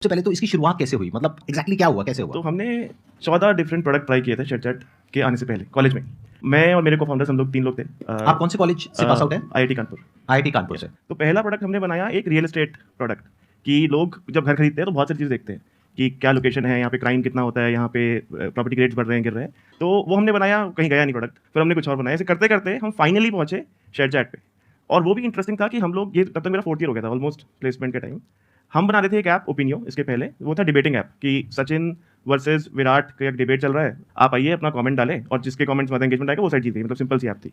सबसे पहले तो इसकी शुरुआत कैसे हुई, मतलब एग्जैक्टली क्या हुआ, कैसे हुआ? तो हमने 14 डिफरेंट प्रोडक्ट ट्राई किए थे शेयरचैट के आने से पहले कॉलेज में। मैं और मेरे को फाउंडर्स हम लोग 3 लोग थे। आप कौन से कॉलेज से पास आउट है? IIT कानपुर। IIT कानपुर से। तो पहला प्रोडक्ट हमने बनाया एक रियल एस्टेट प्रोडक्ट कि लोग जब घर खरीदते हैं तो बहुत सारी चीज़ देखते हैं कि क्या लोकेशन है, यहाँ पे क्राइम कितना होता है, यहाँ पे प्रॉपर्टी के रेट्स बढ़ रहे हैं गिर रहे हैं। तो वो हमने बनाया, कहीं गया नहीं प्रोडक्ट। फिर हमने कुछ और बनाया। ऐसे करते करते हम फाइनली पहुंचे शेयरचैट पे। और वो भी इंटरेस्टिंग था कि हम लोग, ये तब तक मेरा 4th ईयर हो गया था ऑलमोस्ट प्लेसमेंट के टाइम। हम बना रहे थे एक ऐप ओपिनियो, इसके पहले वो था डिबेटिंग ऐप कि सचिन वर्सेस विराट का एक डिबेट चल रहा है, आप आइए अपना कमेंट डालें और जिसके कमेंट्स में एंगेजमेंट आएगा वो साइड जीत गई। मतलब सिंपल सी ऐप थी।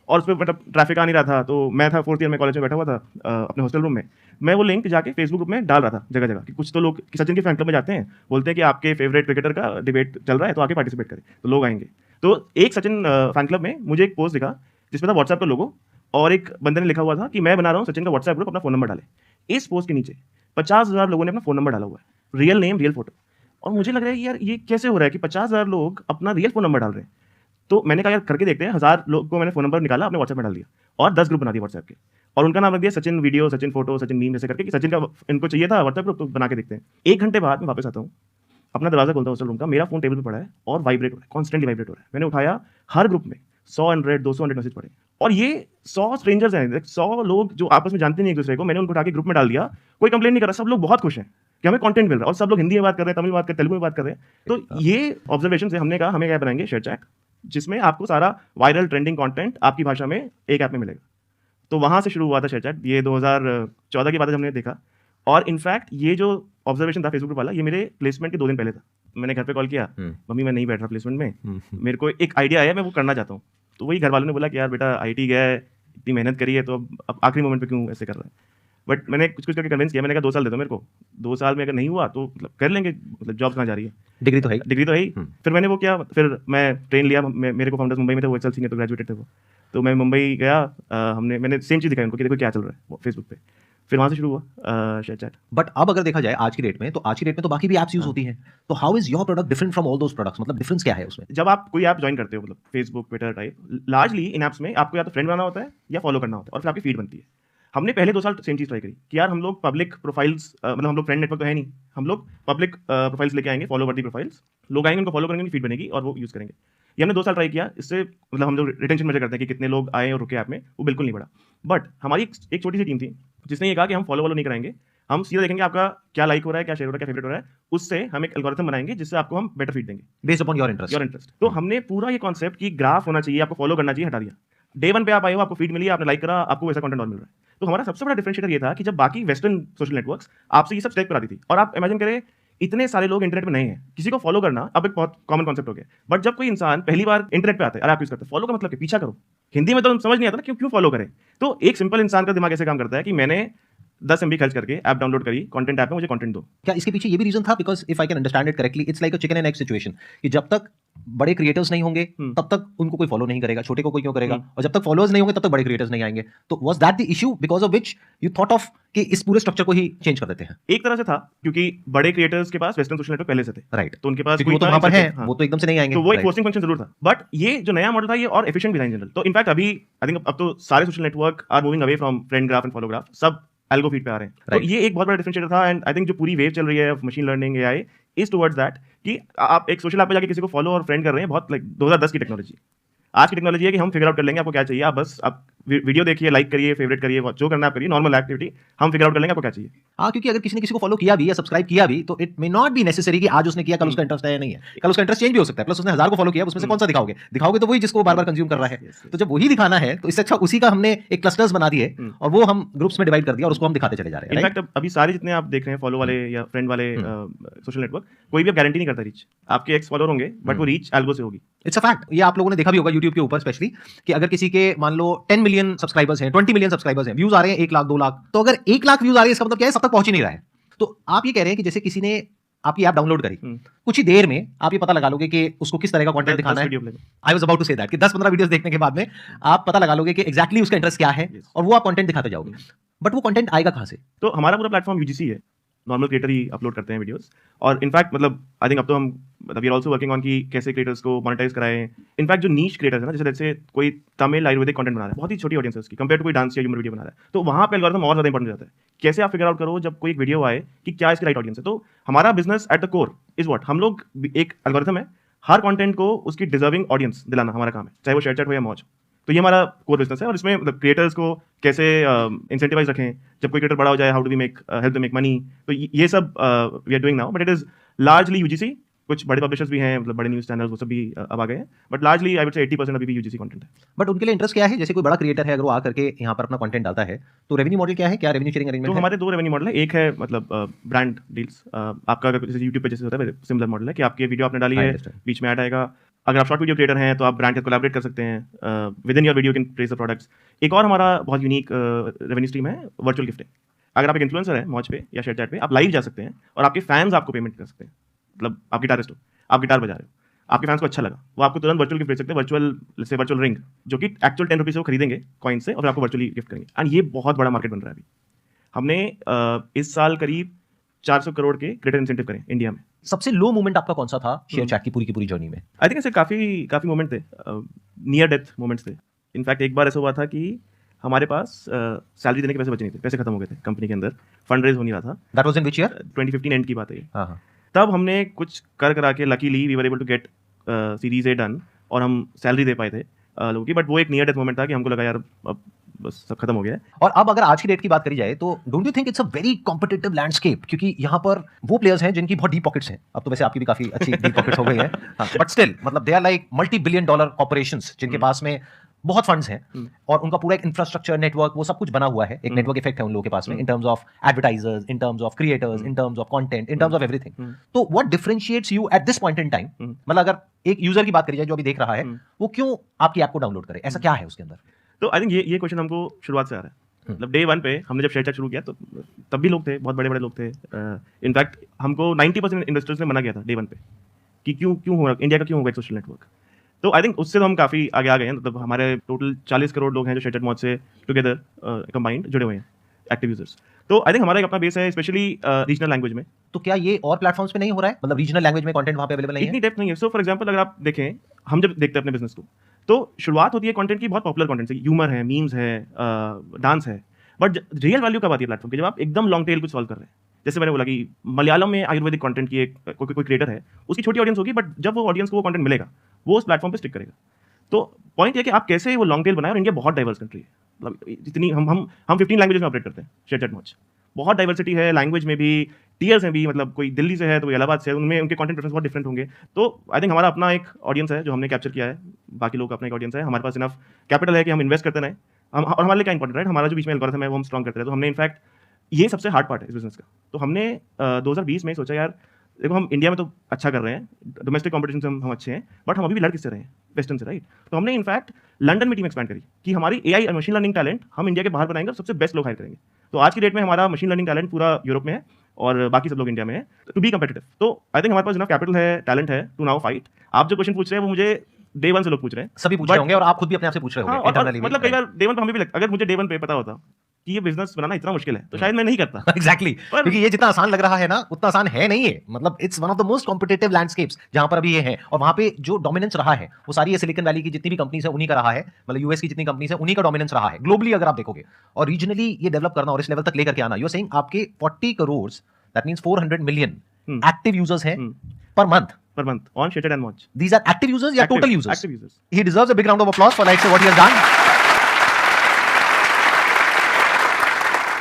और उस पर मतलब ट्रैफिक आ नहीं रहा था। तो मैं था 4th ईयर में, कॉलेज में बैठा हुआ था अपने हॉस्टल रूम में। मैं वो लिंक जाके फेसबुक ग्रुप में डाल रहा था जगह जगह कि कुछ तो लोग कि सचिन के फैन क्लब में जाते हैं, बोलते हैं कि आपके फेवरेट क्रिकेटर का डिबेट चल रहा है तो आके पार्टिसिपेट करें, तो लोग आएंगे। तो एक सचिन फैन क्लब में मुझे एक पोस्ट दिखा जिसमें था व्हाट्सएप का लोगो और एक बंदे ने लिखा हुआ था कि मैं बना रहा हूँ सचिन का व्हाट्सएप ग्रुप, अपना फोन नंबर डाले। इस पोस्ट के नीचे 50,000 लोगों ने अपना फोन नंबर डाला हुआ है, रियल नेम रियल फोटो। और मुझे लग रहा है यार ये कैसे हो रहा है कि 50,000 लोग अपना रियल फोन नंबर डाल रहे हैं। तो मैंने कहा यार करके देखते हैं। 1000 लोग को मैंने फोन नंबर निकाला, अपने व्हाट्सएप में डाल दिया और 10 ग्रुप बना दिए व्हाट्सएप के। और उनका नाम रख दिया Sachin video, Sachin photo, Sachin meme, जैसे करके कि सचिन का इनको चाहिए था व्हाट्सएप ग्रुप, तो बना के देखते हैं। 1 घंटे बाद मैं वापस आता हूँ, अपना दरवाजा खोलता हूँ हॉस्टल रूम का, मेरा फोन टेबल पे पड़ा है और वाइब्रेट हो रहा है, कॉन्स्टेंटली वाइब्रेट हो रहा है। मैंने उठाया, हर ग्रुप में 100 200 मैसेज पड़े और ये 100 स्ट्रेंजर्स हैं, 100 लोग जो आपस में जानते नहीं एक दूसरे को। मैंने उनको उठा के ग्रुप में डाल दिया। कोई कंप्लेन नहीं कर रहा, सब लोग बहुत खुश हैं कि हमें कंटेंट मिल रहा है। और सब लोग हिंदी में बात कर रहे हैं, तमिल में बात कर रहे हैं, तेलुगु में बात कर रहे हैं। तो ये ऑब्जर्वेशन से हमने कहा हमें क्या बनाएंगे, शेयरचैट, जिसमें आपको सारा वायरल ट्रेंडिंग कंटेंट आपकी भाषा में एक ऐप में मिलेगा। तो वहाँ से शुरू हुआ था शेयरचैट। ये 2014 की बात है, हमने देखा। और इनफैक्ट ये जो ऑब्जर्वेशन था फेसबुक वाला, ये मेरे प्लेसमेंट के 2 दिन पहले था। मैंने घर पे कॉल किया, मम्मी मैं नहीं बैठ रहा प्लेसमेंट में, मेरे को एक आइडिया आया, मैं वो करना चाहता हूँ। तो वही घर वालों ने बोला कि यार बेटा IIT गया है, इतनी मेहनत करी है, तो अब आखिरी मोमेंट पे क्यों ऐसे कर रहा है। बट मैंने कुछ कुछ करके कन्विंस किया। मैंने कहा 2 साल दे दो मेरे को, 2 साल में अगर नहीं हुआ तो मतलब कर लेंगे, मतलब जॉब कहाँ जा रही है, डिग्री तो है, डिग्री तो है ही। फिर मैंने वो किया, फिर मैं ट्रेन लिया। मेरे को फाउंडर्स मुंबई में थे, वो एक्सेल सीनियर तो ग्रेजुएटेड थे वो। तो मैं मुंबई गया, मैंने सेम चीज़ दिखाई उनको कि देखो क्या चल रहा है फेसबुक पे। फिर वहाँ से शुरू हुआ शेयरचैट। बट अब अगर देखा जाए आज की डेट में, तो आज की डेट में तो बाकी भी ऐप्स यूज होती हैं। तो how is your product different from all those products, मतलब डिफरेंस क्या है उसमें? जब आप कोई ऐप ज्वाइन करते हो, मतलब फेसबुक, ट्विटर टाइप, लार्जली इन ऐप्स में आपको या तो फ्रेंड बनाना होता है या फॉलो करना होता है और फिर आपकी फीड बनती है। हमने पहले 2 साल सेम चीज़ ट्राई करी कि यार हम लोग पब्लिक प्रोफाइल्स, मतलब हम लोग फ्रेंड नेटवर्क तो है नहीं, हम लोग पब्लिक प्रोफाइल्स लेके आएंगे, फॉलो वर्दी प्रोफाइल्स। लोग आएंगे, उनको फॉलो करेंगे, फीड बनेगी और वो यूज़ करेंगे। ये हमने 2 साल ट्राई किया। इससे मतलब हम जो रिटेंशन मेजर करते हैं कि कितने लोग आए और रुके ऐप में, वो बिल्कुल नहीं बढ़ा। बट हमारी एक छोटी सी टीम थी जिसने ये कहा कि हम फॉलो नहीं कराएंगे, हम सीधा देखेंगे आपका क्या लाइक हो रहा है, क्या शेयर हो रहा है, क्या फेवरेट हो रहा है, उससे हम एक एल्गोरिथम बनाएंगे जिससे आपको हम बेटर फीड देंगे बेस्ड अपॉन योर इंटरेस्ट। तो हमने पूरा ये कॉन्सेप्ट कि ग्राफ होना चाहिए, आपको फॉलो करना चाहिए, हटा दिया। डे 1 पे आप आए हो, आपको फीड मिली, आपने लाइक करा, आपको वैसा कंटेंट और मिल रहा है। तो हमारा सबसे बड़ा डिफरेंशिएटर ये था कि जब बाकी वेस्टर्न सोशल नेटवर्क्स आपसे ये सब स्टेप कराती थी, और आप इमेजिन करें इतने सारे लोग इंटरनेट में नहीं है, किसी को फॉलो करना अब एक बहुत कॉमन कॉन्सेप्ट हो गया। बट जब कोई इंसान पहली बार इंटरनेट पे आता है, अरे आप यूज करते हैं, फॉलो का मतलब कि पीछा करो। हिंदी में तो समझ नहीं आता ना क्यों फॉलो करें। तो एक सिंपल इंसान का दिमाग ऐसे काम करता है कि मैंने 10 MB खर्च करके ऐप डाउनलोड करी, कंटेंट ऐप में मुझे कंटेंट दो। क्या इसके पीछे ये भी रीजन था? Because if I can understand it correctly, it's like a chicken and egg situation कि जब तक बड़े क्रिएटर्स नहीं होंगे तब तक उनको कोई फॉलो नहीं करेगा, छोटे को कोई क्यों करेगा, और जब तक फॉलोअर्स नहीं होंगे तब तक बड़े क्रिएटर्स नहीं आएंगे। तो was that the issue because of which you thought of कि इस पूरे स्ट्रक्चर को ही चेंज कर देते हैं? एक तरह से था क्योंकि बड़े क्रिएटर्स के पास वेस्टर्न सोशल नेटवर्क पहले से थे, राइट, तो उनके पास वो तो वहां पर है, वो तो एकदम से नहीं आएंगे, तो वो एक फोर्सिंग फंक्शन जरूर था। बट ये जो नया मॉडल था ये और एफिशिएंट भी था इन जनरल। तो इनफैक्ट अभी आई थिंक अब तो सारे social network are moving away from friend graph and follow graph, सब एल्गो फीड पे आ रहे हैं। तो ये एक बहुत बड़ा डिफरेंशिएटर था। एंड आई थिंक जो पूरी वेव चल रही है machine learning, AI is towards that कि आप एक सोशल ऐप पे जाके किसी को फॉलो और फ्रेंड कर रहे हैं, बहुत लाइक 2010 की टेक्नोलॉजी। आज की टेक्नोलॉजी है कि हम फिगर आउट कर लेंगे आपको क्या चाहिए, आप बस आप वीडियो देखिए, लाइक करिए, फेवरेट करिए, जो करना आप करिए, नॉर्मल एक्टिविटी हम फिगर आउट कर लेंगे आपको क्या चाहिए। हाँ, क्योंकि अगर किसी ने किसी को फॉलो किया भी या सब्सक्राइब किया भी, तो it may not be necessary कि आज उसने किया कल उसका इंटरेस्ट है या नहीं है, कल उसका इंटरेस्ट चेंज भी हो सकता है। प्लस उसने 1000 को फॉलो किया, उसमें से कौन सा दिखाओगे तो वही जिसको बार बार कंज्यूम कर रहा है। तो जब वही दिखाना है तो इससे अच्छा उसी का हमने एक क्लस्टर्स बना दिए और वो हम ग्रुप्स में डिवाइड कर दिया और उसको हम दिखाते चले जा रहे हैं। इनफैक्ट अभी सारे जितने आप देख रहे हैं फॉलो वाले या फ्रेंड वाले सोशल नेटवर्क, कोई भी गारंटी नहीं करता रीच। आपके एक्स फॉलोअर होंगे बट वो रीच एल्गो से होगी। It's a fact. ये आप लोगों ने देखा भी होगा यूट्यूब के ऊपर स्पेशली कि अगर किसी के मान लो 10 मिलियन सब्सक्राइबर्स हैं, 20 मिलियन सब्सक्राइबर्स हैं, व्यूज आ रहे हैं 1 लाख 2 लाख, तो अगर 1 लाख व्यूज आ रहे हैं इसका मतलब क्या है, सब तक पहुंच ही नहीं रहा है। तो आप ये कह रहे हैं कि जैसे किसी ने आपकी ऐप डाउनलोड करी, कुछ ही देर में आप ये पता लगा लोगे कि उसको किस तरह का कंटेंट दिखाना है। I was about to say that कि 10-15 वीडियोस देखने के बाद में आप पता लगा लोगे कि एग्जैक्टली उसका इंटरेस्ट क्या है और वो आप कंटेंट दिखाते जाओगे। बट वो कंटेंट आएगा कहां से? तो हमारा पूरा प्लेटफॉर्म UGC है। नॉर्मल क्रिएटर ही अपलोड करते हैं वीडियोस। और इनफैक्ट मतलब आई थिंक अब तो हम मतलब we are also working on कि कैसे क्रिएटर्स को मोनेटाइज कराएं। इनफैक्ट जो नीश क्रिएटर्स है ना, जैसे कोई तमिल आयुर्वेदिक कंटेंट बना रहा है, बहुत ही छोटी ऑडियंस है उसकी कंपेयर टू कोई डांस या ह्यूमर वीडियो बना रहा है, तो वहाँ पे एल्गोरिथम और ज़्यादा इंपॉर्टेंट हो जाता है। कैसे आप फिगर आउट करो जब कोई एक वीडियो आए कि क्या इसकी राइट ऑडियंस है। तो हमारा business at the core is what, हम लोग एक एल्गोरिथम है, हर कंटेंट को उसकी डिजर्विंग ऑडियंस दिलाना हमारा काम है, चाहे वो शेयर चैट हो या मौज। तो ये हमारा कोर बिजनेस है। और इसमें मतलब क्रिएटर्स को कैसे इंसेंटिवाइज रखें, जब कोई क्रिएटर बड़ा हो जाए, how do we make help them make money, तो ये सब we are doing now. But it is largely UGC, कुछ बड़े पब्लिशर्स भी हैं, मतलब बड़े न्यूज़ चैनल्स वो सब भी अब आ गए हैं, but largely I would say 80% अभी भी यूजीसी कंटेंट है। बट उनके लिए इंटरेस्ट क्या है? जैसे कोई बड़ा क्रिएटर है, अगर वो आकर के यहाँ पर अपना कंटेंट डालता है, तो रेवेन्यू मॉडल क्या है? क्या रेवेन्यू शेयरिंग तो अरेंजमेंट है? हमारे दो रेवेन्यू मॉडल है। एक है मतलब ब्रांड डील्स, आपका अगर जैसे यूट्यूब पे जैसे होता है सिमिलर मॉडल है कि आपकी वीडियो आपने डाली I है, understand. बीच में ऐड आएगा। अगर आप शॉर्ट वीडियो क्रिएटर हैं तो आप ब्रांड के कोलैबोरेट कर सकते हैं, with in your video can place the products. एक और हमारा बहुत यूनिक रेवेन्यू स्ट्रीम है वर्चुअल गिफ्टिंग। अगर आप एक इन्फ्लुएंसर हैं मौज पे या शेयर चैट पे, आप लाइव जा सकते हैं और आपके फैंस आपको पेमेंट कर सकते हैं। मतलब आप गिटारिस्ट हो, आप गिटार बजा रहे हो, आपके फैंस को अच्छा लगा, वो आपको तुरंत वर्चुअल गिफ्ट भेज सकते हैं, वर्चुअल रिंग, जो कि एक्चुअल 10 रुपीज़ से वो खरीदेंगे कॉइन से, और फिर आपको वर्चुअली गिफ्ट करेंगे। एंड ये बहुत बड़ा मार्केट बन रहा है अभी। हमने इस साल करीब 400 करोड़ के क्रिएटर इंसेंटिव करें इंडिया में। सबसे लो मोमेंट आपका कौन सा था शेयर चैट की पूरी जर्नी में? आई थिंक ऐसे काफ़ी मोमेंट थे, नियर डेथ मोमेंट्स थे। इनफैक्ट एक बार ऐसा हुआ था कि हमारे पास सैलरी देने के पैसे बचे नहीं थे, पैसे खत्म हो गए थे कंपनी के अंदर, फंड रेज हो नहीं रहा था। That was in which year? 2015 and की बात है ये। हाँ हाँ। तब हमने कुछ कर करा के luckily we were able to get series A done, और हम सैलरी दे पाए थे लोगों की। बट वो एक नियर डेथ मोमेंट था कि हमको लगा यार अब बस सब खत्म हो गया है। और अब अगर आज की डेट की बात करी जाए तो don't you think it's a very competitive landscape? क्योंकि यहाँ पर वो प्लेयर्स हैं जिनकी बहुत डीप पॉकेट्स हैं। अब तो वैसे आपकी भी काफी अच्छी डीप पॉकेट्स हो गई हैं, बट स्टिल मतलब they are like multi billion dollar corporations जिनके पास में बहुत फंड्स हैं और उनका पूरा एक इंफ्रास्ट्रक्चर नेटवर्क वो सब कुछ बना हुआ है। एक नेटवर्क इफेक्ट है उन लोगों के पास में, in terms of advertisers, in terms of creators, in terms of content, in terms of everything. तो what differentiates you at this point in time? मतलब अगर एक यूजर की बात करी जाए जो अभी देख रहा है, वो क्यों आपकी ऐप को डाउनलोड करे? ऐसा क्या है उसके अंदर? तो आई थिंक ये क्वेश्चन हमको शुरुआत से आ रहा है। मतलब डे 1 पे हमने जब शेयर चैट शुरू किया तो तब भी लोग थे, बहुत बड़े लोग थे। इनफैक्ट हमको 90% इन्वेस्टर्स ने मना किया था डे 1 पे कि क्यों हो रहा, इंडिया का क्यों होगा एक सोशल नेटवर्क। तो आई थिंक उससे तो हम काफ़ी आगे आ गए हैं। मतलब हमारे टोटल 40 करोड़ लोग हैं जो शेयर चैट मौज से टुगेदर कंबाइंड जुड़े हुए हैं, एक्टिव यूजर्स। तो आई थिंक हमारा एक अपना बेस है, स्पेशली रीजनल लैंग्वेज में। तो क्या ये और प्लेटफॉर्म्स पे नहीं हो रहा है? मतलब रीजनल लैंग्वेज में कंटेंट वहां पे अवेलेबल नहीं है? इतनी डेप्थ नहीं है। सो फॉर एग्जांपल अगर आप देखें, हम जब देखते हैं अपने बिजनेस को, तो शुरुआत होती है कंटेंट की, बहुत पॉपुलर कंटेंट से, ह्यूमर है, मीम्स है, डांस है। बट रियल वैल्यू कब आती है प्लेटफॉर्म की? जब आप एकदम लॉन्ग टेल कुछ सॉल्व कर रहे हैं। जैसे मैंने बोला कि मलयालम में आयुर्वेदिक कंटेंट की एक कोई क्रिएटर है, उसकी छोटी ऑडियंस होगी, बट जब वो ऑडियंस को वो कंटेंट मिलेगा, वो उस प्लेटफॉर्म पे स्टिक करेगा। तो पॉइंट ये कि आप कैसे वो लॉन्ग टेल बनाए। और इंडिया बहुत डाइवर्स कंट्री है। मतलब जितनी हम 15 लैंग्वेज में ऑपरेट करते हैं शेयर चैट मौज। बहुत डाइवर्सिटी है लैंग्वेज में भी, टीयर्स में भी। मतलब कोई दिल्ली से है तो कोई इलाहाबाद से है, उनमें उनके कंटेंट प्रेफरेंस बहुत डिफरेंट होंगे। तो आई थिंक हमारा अपना एक ऑडियंस है जो हमने कैप्चर किया है, बाकी लोग का अपना एक ऑडियंस है। हमारे पास इनफ कैपिटल है कि हम इन्वेस्ट करते रहें। और हमारे लिए क्या इंपॉर्टेंट है, हमारा जो बीच में एल्गोरिथम है वो हम स्ट्रॉन्ग करते रहे। तो हमने इनफैक्ट ये सबसे हार्ड पार्ट है इस बिजनेस का। तो हमने 2020 में सोचा यार देखो, हम इंडिया में तो अच्छा कर रहे हैं, डोमेस्टिक कॉम्पिटिशन से हम अच्छे हैं, बट हम अभी भी लड़ किससे रहे हैं? वेस्टर्न से, राइट? तो हमने इनफैक्ट लंदन में टीम एक्सपैंड करी कि हमारी एआई और मशीन लर्निंग टैलेंट हम इंडिया के बाहर बनाएंगे और सबसे बेस्ट लोग हायर करेंगे। तो आज की डेट में हमारा मशीन लर्निंग टैलेंट पूरा यूरोप में है और बाकी सब लोग इंडिया में है, टू बी कंपेटिटिव। तो आई थिंक हमारे पास इनफ कैपिटल है, टैलेंट है टू नाउ फाइट। आप जो क्वेश्चन पूछ रहे हैं वो मुझे डे 1 से लोग पूछ रहे हैं, सभी पूछ रहे होंगे और आप खुद भी अपने आप से पूछ रहे होंगे इंटरनली। मतलब कई बार डे 1 पे हमें भी लगता, अगर मुझे डे 1 पे पता होता कि ये बिजनेस बनाना इतना मुश्किल है तो शायद मैं नहीं करता। एग्जैक्टली, क्योंकि ये जितना आसान लग रहा है ना, उतना आसान है नहीं है। मतलब it's one of the most competitive landscapes जहां पर अभी ये है। और वहां पे जो डोमिनेंस रहा है वो सारी सिलिकॉन वैली की जितनी भी कंपनीज है उन्हीं का रहा है। मतलब यूएस की जितनी कंपनीज है उन्हीं का डोमिनेंस रहा है ग्लोबली अगर आप देखोगे। और रीजनली ये डेवलप करना और इस लेवल तक लेकर के आना, यू आर सेइंग आपके 40 crore, that means 400 million active users हैं per month on Shared and Watch. These are active users या total users? Active users. He deserves a big round of applause for like say what he has done.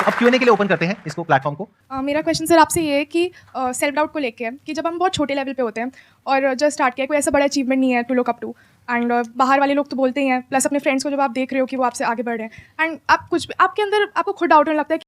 अब Q&A के लिए open करते हैं इसको platform को। मेरा question sir आपसे ये है कि सेल्फ डाउट को लेके है कि जब हम बहुत छोटे लेवल पे होते हैं और जब स्टार्ट किया, कोई ऐसा बड़ा अचीवमेंट नहीं है to look up to, and बाहर वाले लोग तो बोलते ही हैं, प्लस अपने फ्रेंड्स को जब आप देख रहे हो कि वो आपसे आगे बढ़ रहे हैं, एंड आप कुछ आपके अंदर आपको खुद डाउट होने लगता है